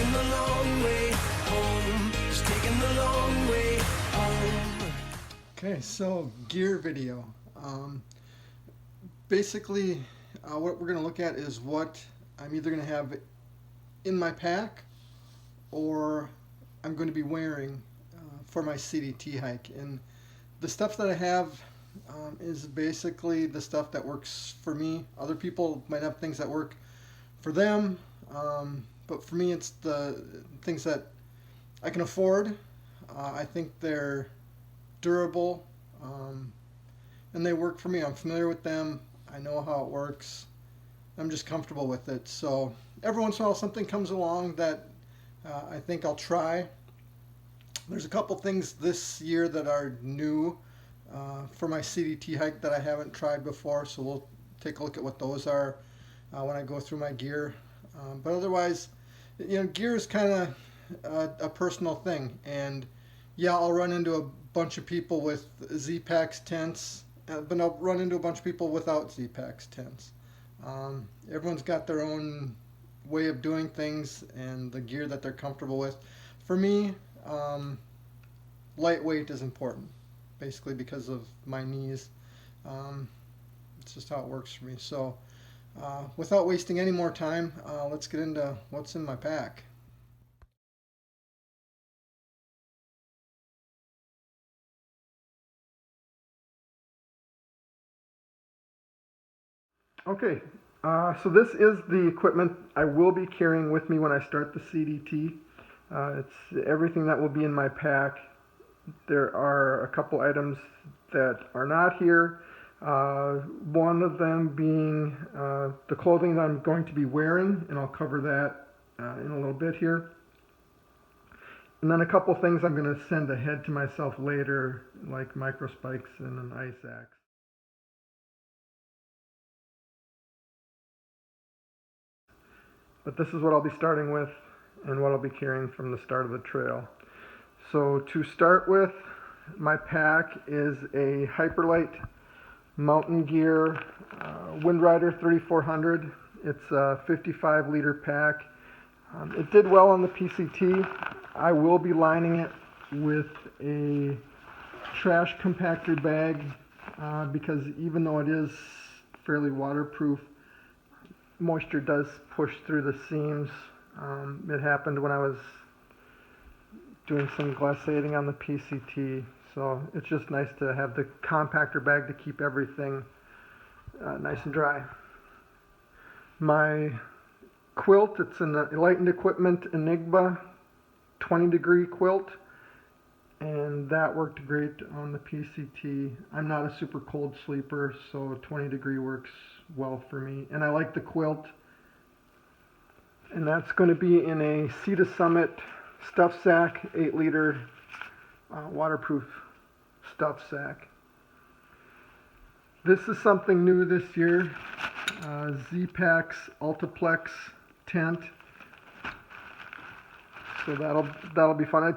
taking the long way home. Just taking the long way home. Okay, so gear video. Basically, what we're going to look at is what I'm either going to have in my pack or I'm going to be wearing for my CDT hike. And the stuff that I have is basically the stuff that works for me. Other people might have things that work for them, but for me it's the things that I can afford. I think they're durable, and they work for me. I'm familiar with them. I know how it works. I'm just comfortable with it. So every once in a while something comes along that I think I'll try. There's a couple things this year that are new for my CDT hike that I haven't tried before, so we'll take a look at what those are when I go through my gear. But otherwise, gear is kind of a personal thing, and yeah, I'll run into a bunch of people with Z-Packs tents, but I'll run into a bunch of people without Z-Packs tents. Everyone's got their own way of doing things and the gear that they're comfortable with. For me, lightweight is important, basically because of my knees. It's just how it works for me. So without wasting any more time, let's get into what's in my pack. Okay, so this is the equipment I will be carrying with me when I start the CDT. It's everything that will be in my pack. There are a couple items that are not here. One of them being the clothing that I'm going to be wearing, and I'll cover that in a little bit here. And then a couple things I'm going to send ahead to myself later, like micro spikes and an ice axe. But this is what I'll be starting with and what I'll be carrying from the start of the trail. So to start with, my pack is a Hyperlite Mountain Gear Windrider 3400. It's a 55-liter pack. It did well on the PCT. I will be lining it with a trash compactor bag because even though it is fairly waterproof, moisture does push through the seams. It happened when I was doing some glissading on the PCT, so it's just nice to have the compactor bag to keep everything nice and dry. My quilt, it's an Enlightened Equipment Enigma 20-degree quilt, and that worked great on the PCT. I'm not a super cold sleeper, so 20-degree works well for me. And I like the quilt, and that's going to be in a Sea to Summit stuff sack, 8-liter waterproof stuff sack. This is something new this year, Z-Packs Ultiplex tent. So that'll be fun.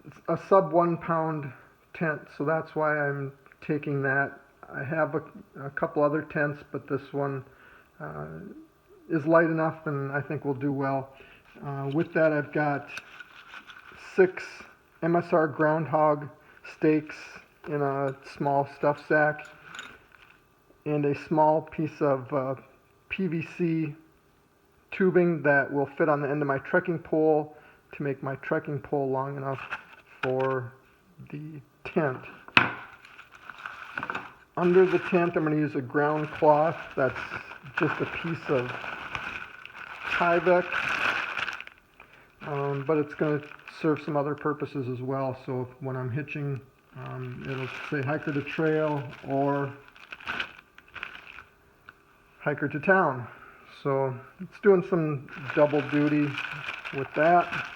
It's a sub 1 pound tent, so that's why I'm taking that. I have a couple other tents, but this one is light enough and I think will do well. With that, I've got 6 MSR groundhog steaks in a small stuff sack and a small piece of PVC tubing that will fit on the end of my trekking pole to make my trekking pole long enough for the tent. Under the tent, I'm going to use a ground cloth that's just a piece of Tyvek, but it's going to serve some other purposes as well. So when I'm hitching, it'll say hiker to trail or hiker to town. So it's doing some double duty with that.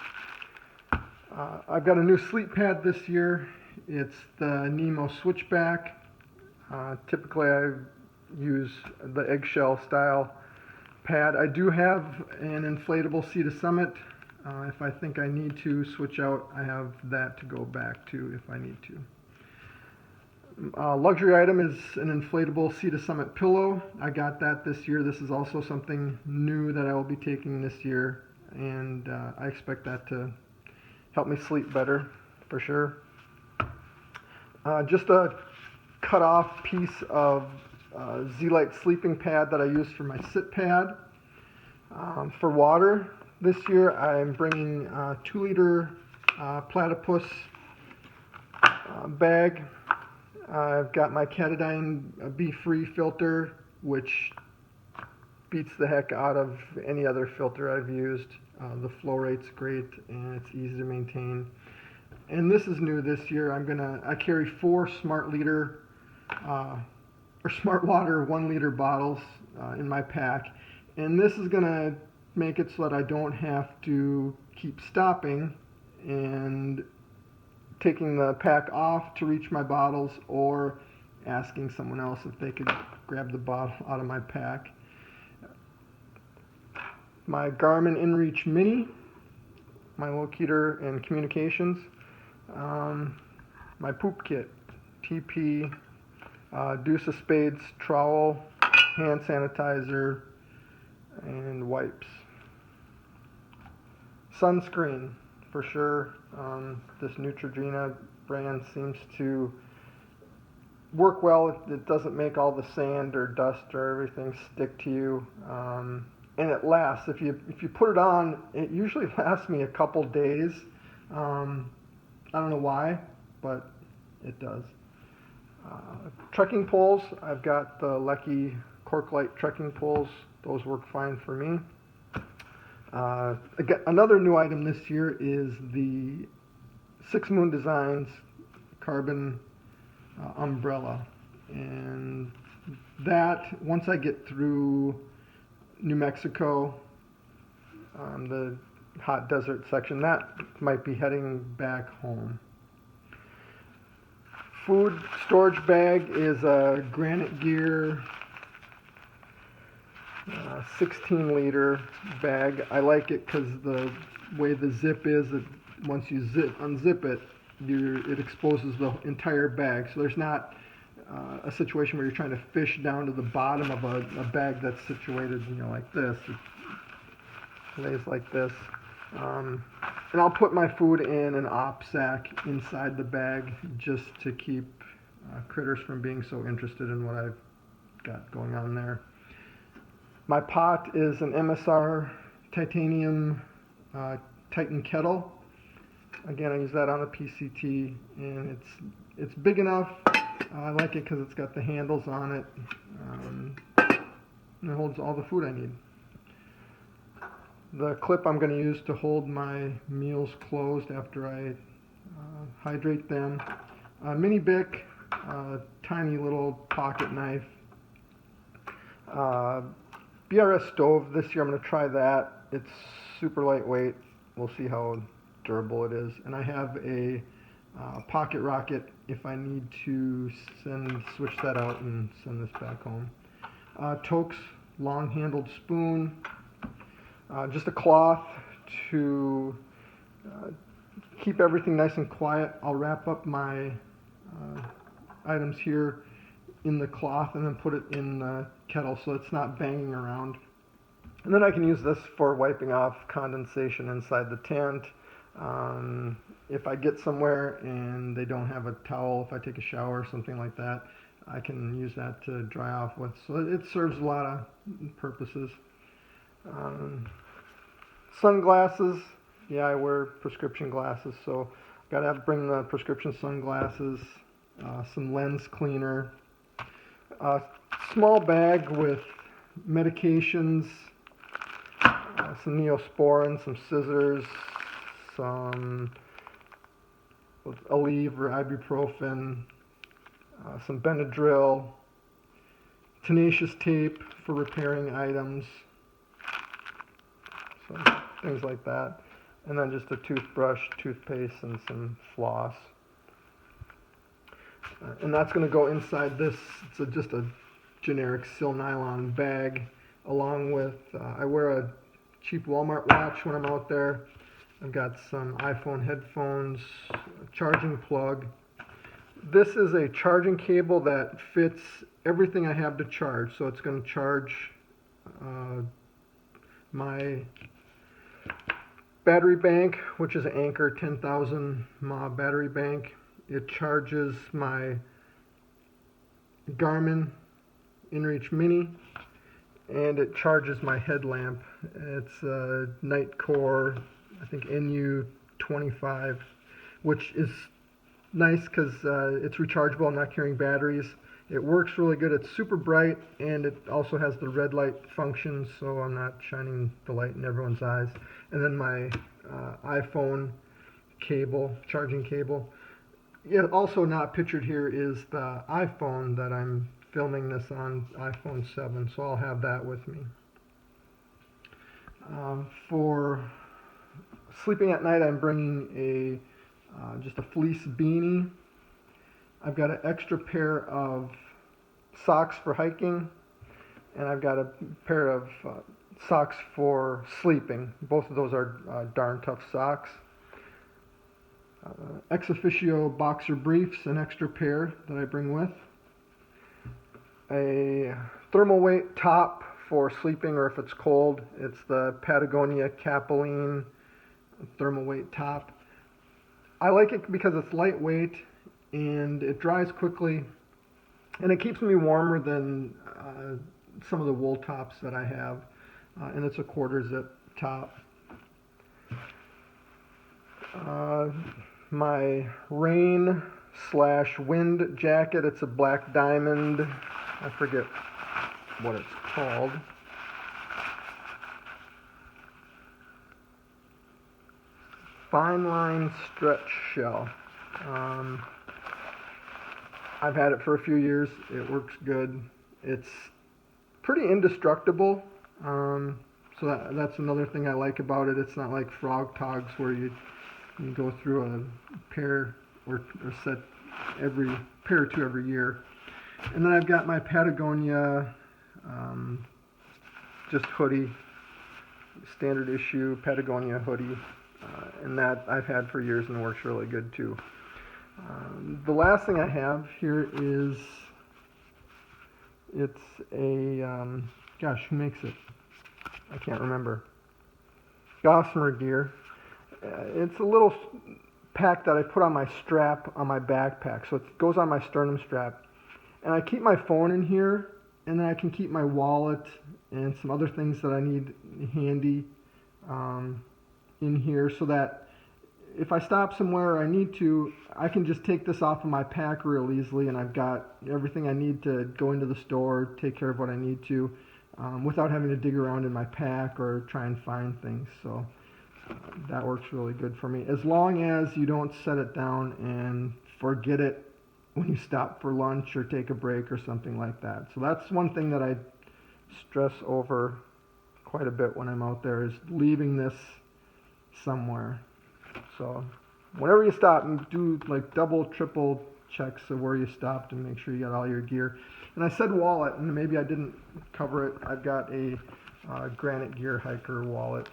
I've got a new sleep pad this year. It's the Nemo Switchback. Typically I use the eggshell style pad. I do have an inflatable Sea to Summit. If I think I need to switch out, I have that to go back to if I need to. Luxury item is an inflatable Sea to Summit pillow. I got that this year. This is also something new that I will be taking this year. and I expect that to help me sleep better for sure. Just a cut off piece of Z-Lite sleeping pad that I use for my sit pad. For water this year, I'm bringing a 2-liter platypus bag. I've got my Catadine Be-Free filter, which beats the heck out of any other filter I've used. The flow rate's great and it's easy to maintain. And this is new this year. I carry 4 Smart Water 1-liter bottles in my pack, and this is gonna make it so that I don't have to keep stopping and taking the pack off to reach my bottles or asking someone else if they could grab the bottle out of my pack. My Garmin InReach Mini, my locator and communications, my poop kit, TP, deuce of spades, trowel, hand sanitizer, and wipes. Sunscreen, for sure. This Neutrogena brand seems to work well. It doesn't make all the sand or dust or everything stick to you, and it lasts. If you put it on, it usually lasts me a couple days. I don't know why, but it does. Trekking poles, I've got the Lecky Cork-Lite trekking poles. Those work fine for me. Again, another new item this year is the Six Moon Designs carbon umbrella. And that, once I get through New Mexico, the hot desert section, that might be heading back home. Food storage bag is a Granite Gear 16-liter bag. I like it because the way the zip is, once you unzip it, it exposes the entire bag. So there's not a situation where you're trying to fish down to the bottom of a bag that's situated, like this. It lays like this. And I'll put my food in an op sack inside the bag just to keep critters from being so interested in what I've got going on there. My pot is an MSR titanium Titan kettle. Again, I use that on a PCT, and it's big enough. I like it because it's got the handles on it, and it holds all the food I need. The clip I'm going to use to hold my meals closed after I hydrate them. Mini Bic, tiny little pocket knife. BRS stove, this year I'm going to try that. It's super lightweight. We'll see how durable it is. And I have a pocket rocket if I need to switch that out and send this back home. Toke's long-handled spoon. Just a cloth to keep everything nice and quiet. I'll wrap up my items here in the cloth and then put it in the kettle so it's not banging around. And then I can use this for wiping off condensation inside the tent. If I get somewhere and they don't have a towel, if I take a shower or something like that, I can use that to dry off with. So it serves a lot of purposes. Sunglasses, yeah, I wear prescription glasses, so gotta bring the prescription sunglasses, some lens cleaner, a small bag with medications, some Neosporin, some scissors, some Aleve or ibuprofen, some Benadryl, tenacious tape for repairing items, so things like that, and then just a toothbrush, toothpaste, and some floss. And that's going to go inside this. It's just a generic sil nylon bag, along with I wear a cheap Walmart watch when I'm out there. I've got some iPhone headphones, a charging plug. This is a charging cable that fits everything I have to charge, so it's going to charge my battery bank, which is an Anker 10,000 mAh battery bank. It charges my Garmin InReach Mini, and it charges my headlamp. It's a Nightcore, I think NU25, which is nice because it's rechargeable. I'm not carrying batteries. It works really good. It's super bright, and it also has the red light function, so I'm not shining the light in everyone's eyes. And then my iPhone cable, charging cable. Yeah, also not pictured here is the iPhone that I'm filming this on, iPhone 7, so I'll have that with me. For sleeping at night, I'm bringing just a fleece beanie. I've got an extra pair of socks for hiking, and I've got a pair of socks for sleeping. Both of those are darn tough socks. Ex officio boxer briefs, an extra pair that I bring with. A thermal weight top for sleeping or if it's cold. It's the Patagonia Capilene thermal weight top. I like it because it's lightweight and it dries quickly, and it keeps me warmer than some of the wool tops that I have, and it's a quarter zip top. My rain / wind jacket, it's a black diamond, I forget what it's called. Fine line stretch shell. I've had it for a few years. It works good. It's pretty indestructible. So that's another thing I like about it. It's not like Frog Togs where you go through a pair or set every pair or two every year. And then I've got my Patagonia just hoodie, standard issue Patagonia hoodie, and that I've had for years and works really good too. The last thing I have here is, it's a, gosh, who makes it? I can't remember. Gossamer gear. It's a little pack that I put on my strap on my backpack, so it goes on my sternum strap. And I keep my phone in here, and then I can keep my wallet and some other things that I need handy in here, so that if I stop somewhere or I need to, I can just take this off of my pack real easily, and I've got everything I need to go into the store, take care of what I need to, without having to dig around in my pack or try and find things. So that works really good for me, as long as you don't set it down and forget it when you stop for lunch or take a break or something like that. So that's one thing that I stress over quite a bit when I'm out there, is leaving this somewhere. So whenever you stop, and do like double, triple checks of where you stopped and make sure you got all your gear. And I said wallet, and maybe I didn't cover it. I've got a Granite Gear hiker wallet.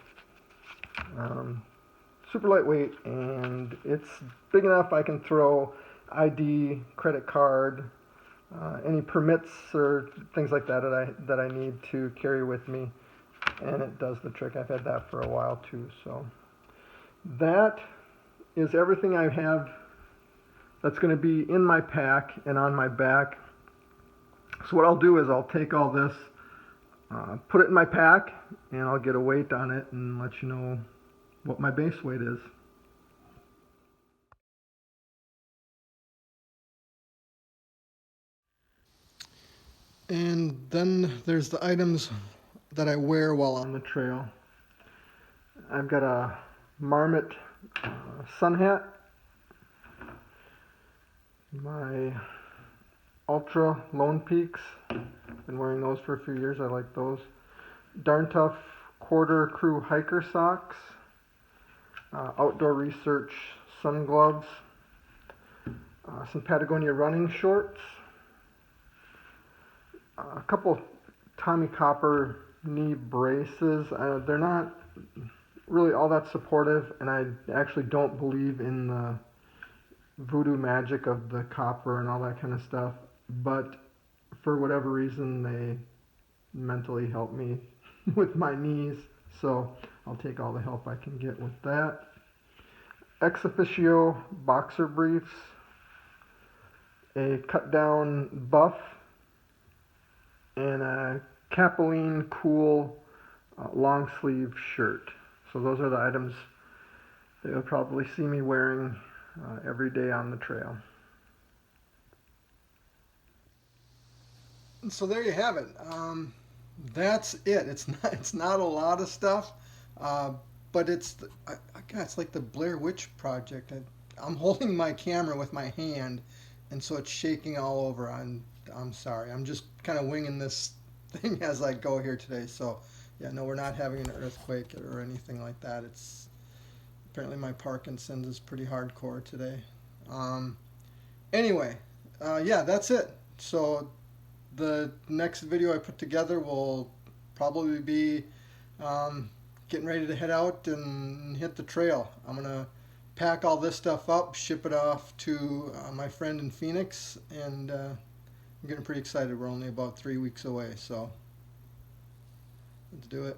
Super lightweight, and it's big enough I can throw ID, credit card, any permits or things like that that I need to carry with me, and it does the trick. I've had that for a while too. So that is everything I have that's going to be in my pack and on my back. So what I'll do is I'll take all this, put it in my pack, and I'll get a weight on it and let you know what my base weight is. And then there's the items that I wear while on the trail. I've got a Marmot sun hat, my Ultra Lone Peaks. Been wearing those for a few years. I like those. Darn Tough Quarter Crew hiker socks, Outdoor Research sun gloves, some Patagonia running shorts, a couple Tommy Copper knee braces. They're not really all that supportive, and I actually don't believe in the voodoo magic of the copper and all that kind of stuff, but for whatever reason they mentally help me with my knees, so I'll take all the help I can get with that. Ex officio boxer briefs, a cut down buff, and a Capeline Cool long sleeve shirt. So those are the items that you'll probably see me wearing every day on the trail. So there you have it. That's it. It's not a lot of stuff, but it's like the Blair Witch Project. I'm holding my camera with my hand, and so it's shaking all over. I'm sorry. I'm just kind of winging this thing as I go here today. So yeah, no, we're not having an earthquake or anything like that. It's apparently my Parkinson's is pretty hardcore today. Anyway, yeah, that's it. So the next video I put together will probably be getting ready to head out and hit the trail. I'm gonna pack all this stuff up, ship it off to my friend in Phoenix, and I'm getting pretty excited. We're only about 3 weeks away, so let's do it.